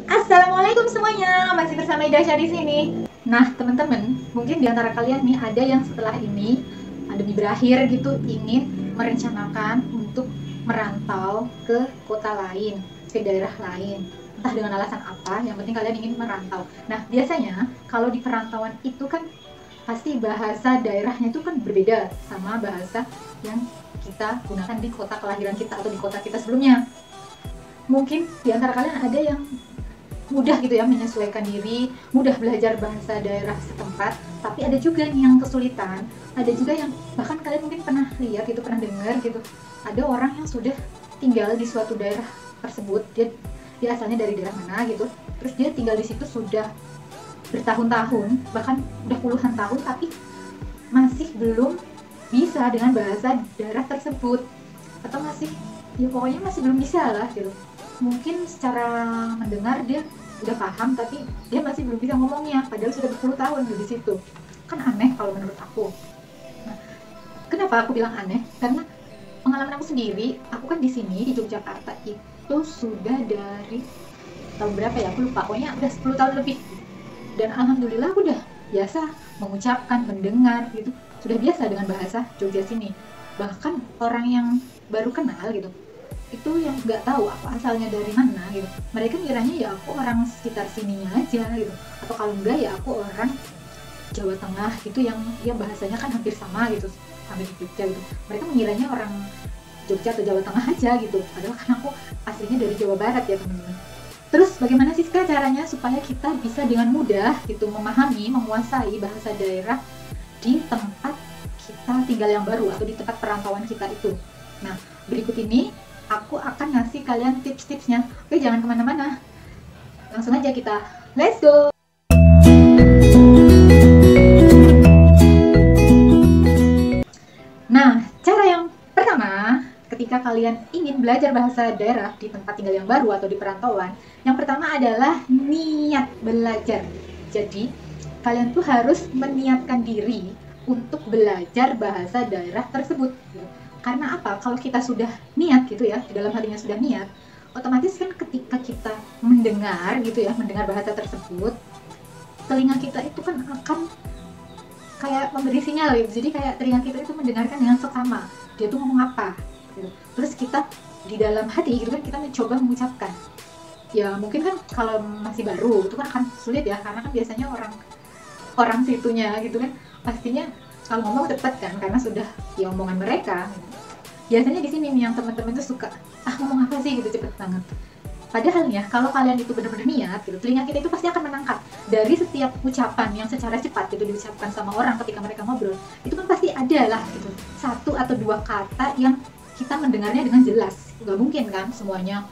Assalamualaikum semuanya, masih bersama Ida Syah di sini. Nah, teman-teman, mungkin di antara kalian nih ada yang setelah ini pandemi berakhir gitu ingin merencanakan untuk merantau ke kota lain, ke daerah lain. Entah dengan alasan apa, yang penting kalian ingin merantau. Nah, biasanya kalau di perantauan itu kan pasti bahasa daerahnya itu kan berbeda sama bahasa yang kita gunakan di kota kelahiran kita atau di kota kita sebelumnya. Mungkin di antara kalian ada yang mudah gitu ya menyesuaikan diri, mudah belajar bahasa daerah setempat, tapi ada juga nih yang kesulitan, ada juga yang bahkan kalian mungkin pernah lihat gitu, pernah dengar gitu, ada orang yang sudah tinggal di suatu daerah tersebut, dia asalnya dari daerah mana gitu, terus dia tinggal di situ sudah bertahun-tahun, bahkan udah puluhan tahun, tapi masih belum bisa dengan bahasa daerah tersebut, atau masih, ya pokoknya masih belum bisa lah gitu. Mungkin secara mendengar dia udah paham tapi dia masih belum bisa ngomongnya padahal sudah berpuluh tahun di situ. Kan aneh kalau menurut aku. Nah, kenapa aku bilang aneh? Karena pengalaman aku sendiri, aku kan di sini di Yogyakarta itu sudah dari tahun berapa ya? Aku lupa. Pokoknya udah 10 tahun lebih. Dan alhamdulillah aku udah biasa mengucapkan, mendengar gitu. Sudah biasa dengan bahasa Jogja sini. Bahkan orang yang baru kenal gitu, itu yang nggak tahu aku asalnya dari mana gitu, mereka ngiranya ya aku orang sekitar sininya aja gitu, atau kalau enggak ya aku orang Jawa Tengah gitu yang ya bahasanya kan hampir sama gitu, hampir di Jogja gitu, mereka mengiranya orang Jogja atau Jawa Tengah aja gitu, padahal kan aku aslinya dari Jawa Barat ya teman-teman. Terus bagaimana sih caranya supaya kita bisa dengan mudah gitu memahami, menguasai bahasa daerah di tempat kita tinggal yang baru atau di tempat perantauan kita itu. Nah, berikut ini aku akan ngasih kalian tips-tipsnya. Oke, jangan kemana-mana, langsung aja kita let's go. Nah, cara yang pertama ketika kalian ingin belajar bahasa daerah di tempat tinggal yang baru atau di perantauan, yang pertama adalah niat belajar. Jadi kalian tuh harus meniatkan diri untuk belajar bahasa daerah tersebut. Karena apa? Kalau kita sudah niat gitu ya, di dalam hatinya sudah niat, otomatis kan ketika kita mendengar gitu ya, mendengar bahasa tersebut, telinga kita itu kan akan kayak memberi sinyal gitu. Jadi kayak telinga kita itu mendengarkan dengan seksama, dia tuh ngomong apa gitu. Terus kita di dalam hati gitu kan kita mencoba mengucapkan. Ya mungkin kan kalau masih baru itu kan akan sulit ya, karena kan biasanya orang situnya gitu kan pastinya kalau ngomong cepat kan karena sudah ya omongan mereka. Biasanya di sini nih yang teman-teman tuh suka ngomong apa sih gitu cepet banget. Padahal ya kalau kalian itu benar-benar niat gitu, telinga kita itu pasti akan menangkap dari setiap ucapan yang secara cepat gitu diucapkan sama orang ketika mereka ngobrol. Itu kan pasti ada lah gitu satu atau dua kata yang kita mendengarnya dengan jelas. Nggak mungkin kan semuanya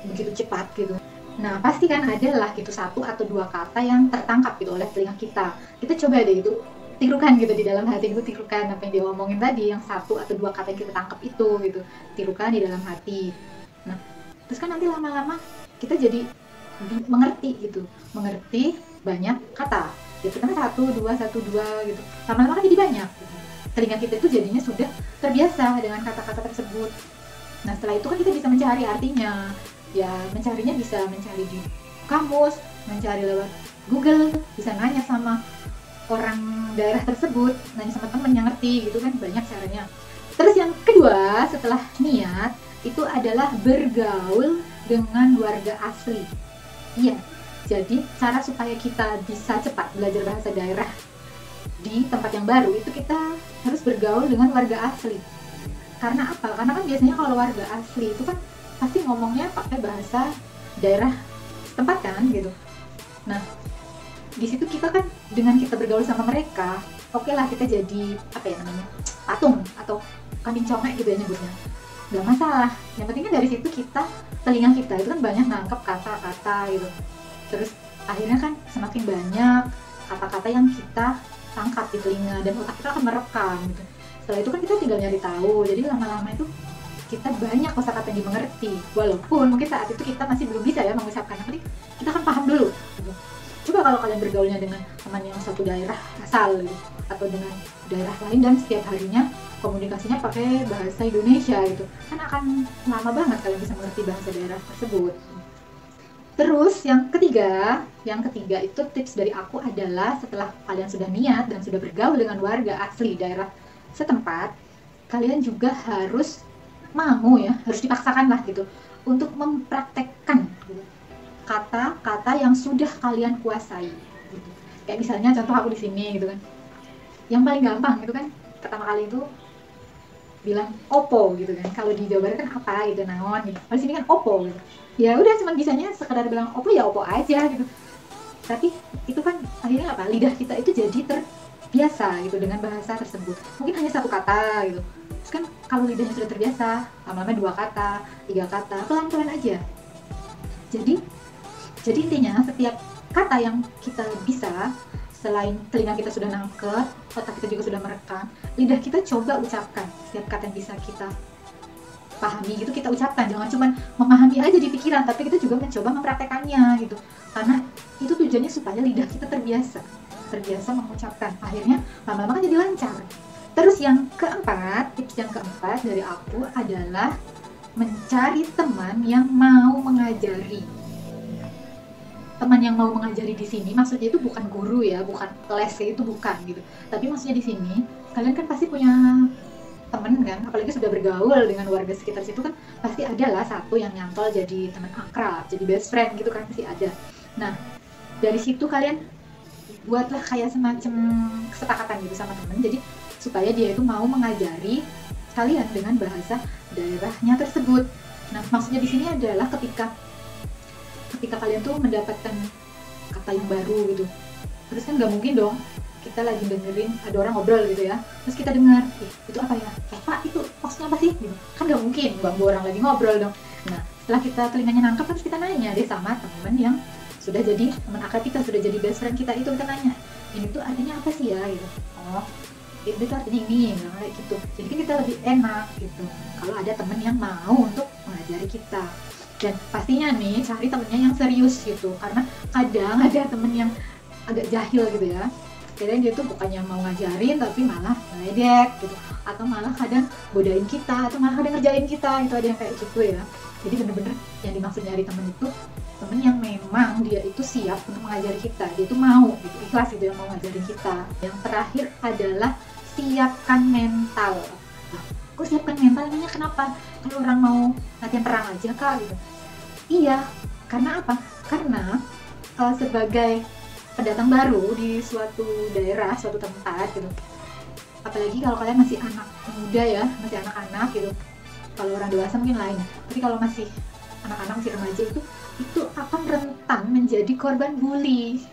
begitu cepat gitu. Nah pasti kan ada lah gitu satu atau dua kata yang tertangkap gitu oleh telinga kita. Kita coba deh itu tirukan gitu di dalam hati itu, tirukan apa yang dia ngomongin tadi, yang satu atau dua kata yang kita tangkap itu gitu, tirukan di dalam hati. Nah terus kan nanti lama-lama kita jadi mengerti gitu, mengerti banyak kata gitu kan, satu dua gitu, lama-lama kan jadi banyak gitu. Telinga kita itu jadinya sudah terbiasa dengan kata-kata tersebut. Nah setelah itu kan kita bisa mencari artinya, ya mencarinya bisa mencari di kamus, mencari lewat Google, bisa nanya sama orang daerah tersebut, nanya sama temen yang ngerti gitu kan, banyak caranya. Terus yang kedua setelah niat itu adalah bergaul dengan warga asli. Iya, jadi cara supaya kita bisa cepat belajar bahasa daerah di tempat yang baru itu kita harus bergaul dengan warga asli. Karena apa? Karena kan biasanya kalau warga asli itu kan pasti ngomongnya pakai bahasa daerah tempat kan gitu. Nah di situ kita kan dengan kita bergaul sama mereka, oke lah kita jadi apa ya namanya, patung atau kambing congek gitu ya nyebutnya, nggak masalah. Yang penting kan dari situ kita, telinga kita itu kan banyak nangkep kata-kata gitu. Terus akhirnya kan semakin banyak kata-kata yang kita tangkap di telinga dan otak kita akan merekam gitu. Setelah itu kan kita tinggal nyari tahu, jadi lama-lama itu kita banyak kosakata yang dimengerti, walaupun mungkin saat itu kita masih belum bisa ya mengucapkan, tapi kita kan paham dulu gitu. Coba kalau kalian bergaulnya dengan teman yang satu daerah asal gitu, atau dengan daerah lain dan setiap harinya komunikasinya pakai bahasa Indonesia gitu, kan akan lama banget kalian bisa mengerti bahasa daerah tersebut. Terus yang ketiga itu tips dari aku adalah setelah kalian sudah niat dan sudah bergaul dengan warga asli daerah setempat, kalian juga harus harus dipaksakan lah gitu untuk mempraktekkan gitu, kata-kata yang sudah kalian kuasai. Gitu. Kayak misalnya contoh aku di sini gitu kan, yang paling gampang gitu kan, pertama kali itu bilang opo gitu kan. Kalau di Jawa Barat kan apa gitu, naon gitu. Di sini kan opo gitu. Ya udah cuman bisanya sekedar bilang opo ya opo aja gitu. Tapi itu kan akhirnya apa? Lidah kita itu jadi terbiasa gitu dengan bahasa tersebut. Mungkin hanya satu kata gitu. Terus kan kalau lidahnya sudah terbiasa, lama-lama 2 kata, 3 kata, pelan-pelan aja. Jadi intinya setiap kata yang kita bisa, selain telinga kita sudah nangkep, otak kita juga sudah merekam, lidah kita coba ucapkan setiap kata yang bisa kita pahami gitu, kita ucapkan. Jangan cuma memahami aja di pikiran, tapi kita juga mencoba mempraktekannya gitu. Karena itu tujuannya supaya lidah kita terbiasa mengucapkan. Akhirnya lama-lama kan jadi lancar. Terus tips yang keempat dari aku adalah mencari teman yang mau mengajari. Teman yang mau mengajari di sini maksudnya itu bukan guru ya, bukan les itu bukan gitu. Tapi maksudnya di sini kalian kan pasti punya temen kan, apalagi sudah bergaul dengan warga sekitar situ kan pasti ada lah satu yang nyantol jadi teman akrab, jadi best friend gitu kan, pasti ada. Nah dari situ kalian buatlah kayak semacam kesepakatan gitu sama temen, jadi supaya dia itu mau mengajari kalian dengan bahasa daerahnya tersebut. Nah maksudnya di sini adalah ketika kalian tuh mendapatkan kata yang baru gitu, terus kan nggak mungkin dong kita lagi dengerin ada orang ngobrol gitu ya, terus kita dengar itu apa ya, Pak itu maksudnya apa sih gitu. Kan nggak mungkin ganggu orang lagi ngobrol dong. Nah setelah kita telinganya nangkep, terus kita nanya deh sama teman yang sudah jadi teman akrab kita, sudah jadi best friend kita itu, kita nanya ini tuh artinya apa sih ya gitu. Oh itu tuh artinya ini, kayak gitu. Jadi kan kita lebih enak gitu kalau ada teman yang mau untuk mengajari kita. Dan pastinya nih cari temennya yang serius gitu, karena kadang ada temen yang agak jahil gitu ya, kadang dia tuh bukannya mau ngajarin tapi malah meledek gitu, atau malah kadang godain kita, atau malah kadang ngerjain kita gitu, ada yang kayak gitu ya. Jadi bener-bener yang dimaksud nyari temen itu temen yang memang dia itu siap untuk mengajari kita, dia itu mau gitu, ikhlas gitu yang mau ngajarin kita. Yang terakhir adalah siapkan mental. Nah, kok siapkan mental, namanya kenapa? Kalau orang mau latihan perang aja kak gitu. Iya, karena apa? Karena sebagai pendatang baru di suatu daerah, suatu tempat gitu, apalagi kalau kalian masih anak muda ya, masih anak-anak gitu. Kalau orang dewasa mungkin lain, tapi kalau masih anak-anak, masih remaja itu akan rentan menjadi korban bully.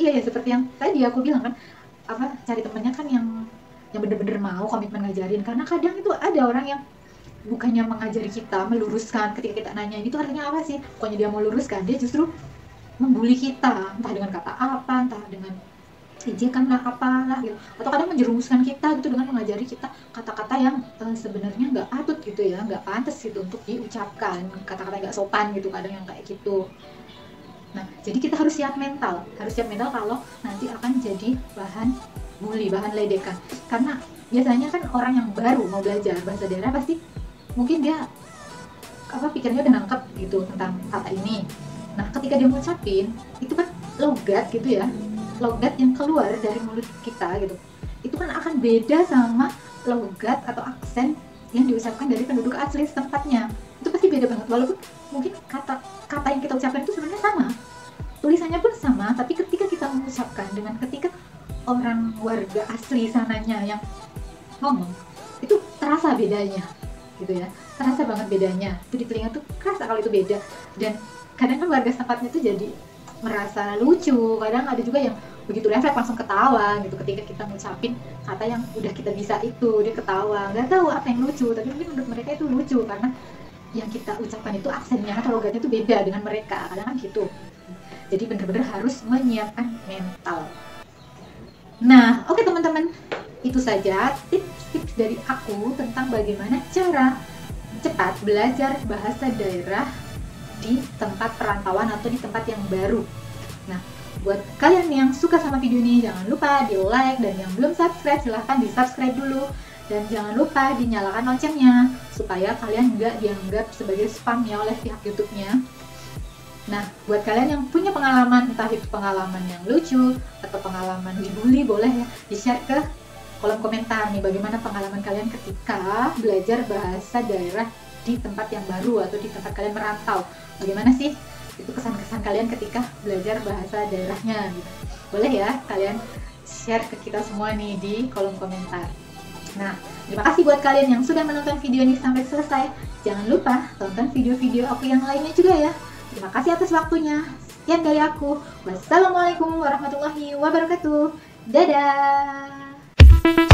Iya ya, seperti yang tadi aku bilang kan, cari temennya kan yang bener-bener mau komitmen ngajarin. Karena kadang itu ada orang yang bukannya mengajari kita, meluruskan ketika kita nanya itu artinya apa sih, pokoknya dia mau luruskan, dia justru membuli kita, entah dengan kata apa, entah dengan ejekan lah apalah gitu, atau kadang menjerumuskan kita gitu dengan mengajari kita kata-kata yang sebenarnya nggak patut gitu ya, nggak pantas gitu untuk diucapkan, kata-kata nggak sopan gitu, kadang yang kayak gitu. Nah jadi kita harus siap mental kalau nanti akan jadi bahan bully, bahan ledekan. Karena biasanya kan orang yang baru mau belajar bahasa daerah pasti mungkin dia pikirnya udah nangkep gitu tentang kata ini. Nah ketika dia ngucapin itu kan logat gitu ya, logat yang keluar dari mulut kita gitu, itu kan akan beda sama logat atau aksen yang diucapkan dari penduduk asli tempatnya. Itu pasti beda banget, walaupun mungkin kata yang kita ucapkan itu sebenarnya sama, tulisannya pun sama, tapi ketika kita mengucapkan dengan ketika orang warga asli sananya yang ngomong, itu terasa bedanya gitu ya, terasa banget bedanya. Itu di telinga tuh kerasa kalau itu beda. Dan kadang kan warga tempatnya tuh jadi merasa lucu, kadang ada juga yang begitu refleks langsung ketawa gitu ketika kita ngucapin kata yang udah kita bisa, itu dia ketawa, nggak tahu apa yang lucu, tapi mungkin menurut mereka itu lucu karena yang kita ucapkan itu aksennya atau logatnya itu beda dengan mereka, kadang kan gitu. Jadi bener-bener harus menyiapkan mental. Nah oke teman-teman, itu saja tips-tips dari aku tentang bagaimana cara cepat belajar bahasa daerah di tempat perantauan atau di tempat yang baru. Nah, buat kalian yang suka sama video ini, jangan lupa di like, dan yang belum subscribe silahkan di subscribe dulu, dan jangan lupa dinyalakan loncengnya supaya kalian nggak dianggap sebagai spam ya oleh pihak YouTube-nya. Nah, buat kalian yang punya pengalaman, entah itu pengalaman yang lucu atau pengalaman dibully, boleh ya di-share ke kolom komentar nih, bagaimana pengalaman kalian ketika belajar bahasa daerah di tempat yang baru atau di tempat kalian merantau. Bagaimana sih itu kesan-kesan kalian ketika belajar bahasa daerahnya gitu. Boleh ya kalian share ke kita semua nih di kolom komentar. Nah, terima kasih buat kalian yang sudah menonton video ini sampai selesai. Jangan lupa tonton video-video aku yang lainnya juga ya. Terima kasih atas waktunya. Sekian dari aku. Wassalamualaikum warahmatullahi wabarakatuh. Dadah.